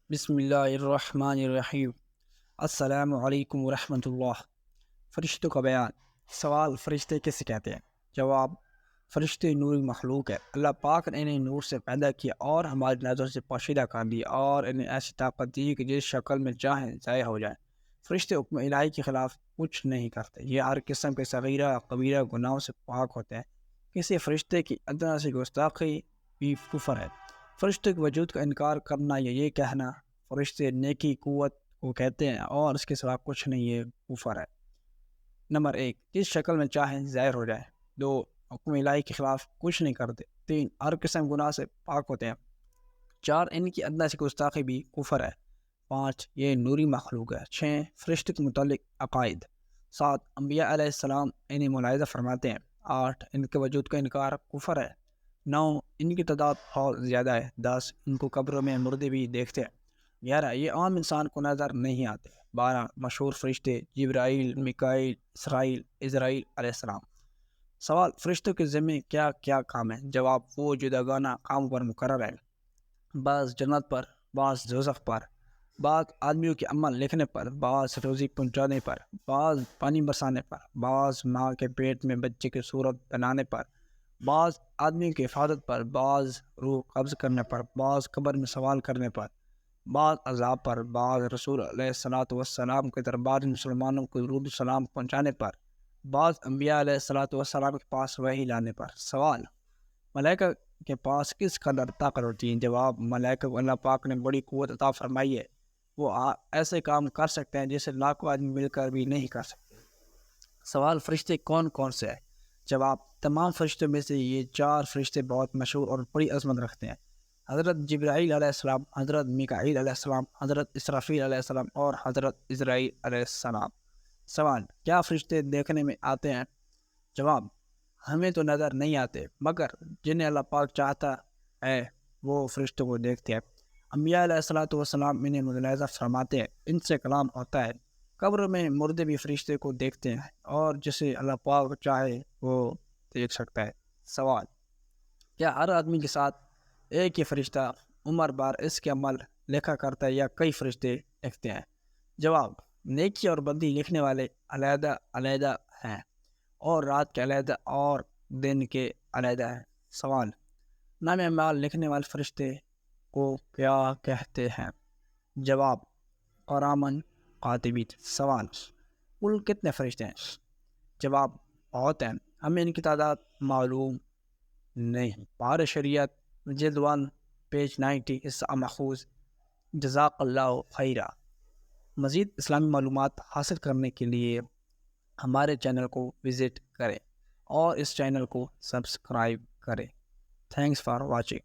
بسم اللہ الرحمن الرحیم۔ السلام علیکم ورحمۃ اللہ۔ فرشتوں کا بیان۔ سوال: فرشتے کیسے کہتے ہیں؟ جواب: فرشتے نوری مخلوق ہے۔ اللہ پاک نے انہیں نور سے پیدا کیا اور ہماری نظر سے پوشیدہ کر دیا اور انہیں ایسی طاقت دی کہ جس شکل میں چاہیں ضائع ہو جائیں۔ فرشتے حکم الہی کے خلاف کچھ نہیں کرتے۔ یہ ہر قسم کے صغیرہ کبیرہ گناہوں سے پاک ہوتے ہیں۔ کسی فرشتے کی ادنا سی گستاخی بھی کفر ہے۔ فرشتے کے وجود کا انکار کرنا یا یہ کہنا فرشتے نیکی قوت کو کہتے ہیں اور اس کے سوا کچھ نہیں، یہ کفر ہے۔ نمبر 1، جس شکل میں چاہیں ظاہر ہو جائے۔ 2، حکم الہی کے خلاف کچھ نہیں کرتے۔ 3، ہر قسم گناہ سے پاک ہوتے ہیں۔ 4، ان کی ادنا سی گستاخی بھی کفر ہے۔ 5، یہ نوری مخلوق ہے۔ 6، فرشتے کے متعلق عقائد۔ 7، انبیاء علیہ السلام انہیں ملاحظہ فرماتے ہیں۔ 8، ان کے وجود کا انکار کفر ہے۔ 9، ان کی تعداد بہت زیادہ ہے۔ 10، ان کو قبروں میں مردے بھی دیکھتے ہیں۔ 11، یہ عام انسان کو نظر نہیں آتے۔ 12، مشہور فرشتے جبرائیل، میکائیل، اسرائیل، عزرائیل علیہ السلام۔ سوال: فرشتوں کے ذمہ کیا کیا کام ہے؟ جواب: وہ جداگانہ کاموں پر مقرر ہے۔ بعض جنت پر، بعض دوزخ پر، بعض آدمیوں کے عمل لکھنے پر، بعض روزی پہنچانے پر، بعض پانی برسانے پر، بعض ماں کے پیٹ میں بچے کی صورت بنانے پر، بعض آدمیوں کی حفاظت پر، بعض روح قبض کرنے پر، بعض قبر میں سوال کرنے پر، بعض عذاب پر، بعض رسول علیہ السلام کے دربار مسلمانوں کو درود و سلام پہنچانے پر، بعض انبیاء علیہ السلام کے پاس وحی لانے پر۔ سوال: ملائکہ کے پاس کس قدر طاقت ہوتی ہے؟ جواب: ملائکہ کو اللہ پاک نے بڑی قوت عطا فرمائی ہے۔ وہ ایسے کام کر سکتے ہیں جسے لاکھوں آدمی مل کر بھی نہیں کر سکتے۔ سوال: فرشتے کون کون سے ہیں؟ جواب: تمام فرشتوں میں سے یہ 4 فرشتے بہت مشہور اور بڑی عظمت رکھتے ہیں: حضرت جبرائیل علیہ السلام، حضرت میکائیل علیہ السلام، حضرت اسرافیل علیہ السلام اور حضرت عزرائیل علیہ السلام۔ سوال: کیا فرشتے دیکھنے میں آتے ہیں؟ جواب: ہمیں تو نظر نہیں آتے، مگر جنہیں اللہ پاک چاہتا ہے وہ فرشتوں کو دیکھتے ہیں۔ انبیاء علیہ السلام انہیں ملاحظہ فرماتے ہیں، ان سے کلام ہوتا ہے۔ قبر میں مردے بھی فرشتے کو دیکھتے ہیں اور جسے اللہ پاک چاہے وہ دیکھ سکتا ہے۔ سوال: کیا ہر آدمی کے ساتھ ایک ہی فرشتہ عمر بار اس کے عمل لکھا کرتا ہے یا کئی فرشتے لکھتے ہیں؟ جواب: نیکی اور بدی لکھنے والے علیحدہ علیحدہ ہیں، اور رات کے علیحدہ اور دن کے علیحدہ ہیں۔ سوال: نام اعمال لکھنے والے فرشتے کو کیا کہتے ہیں؟ جواب: قرامن قاتبین۔ سوال: کل کتنے فرشتے ہیں؟ جواب: بہت ہیں، ہمیں ان کی تعداد معلوم نہیں۔ بہار شریعت جلد 1 پیج 90 حصہ ماخوذ۔ جزاک اللہ خیرہ۔ مزید اسلامی معلومات حاصل کرنے کے لیے ہمارے چینل کو وزٹ کریں اور اس چینل کو سبسکرائب کریں۔ Thanks for watching.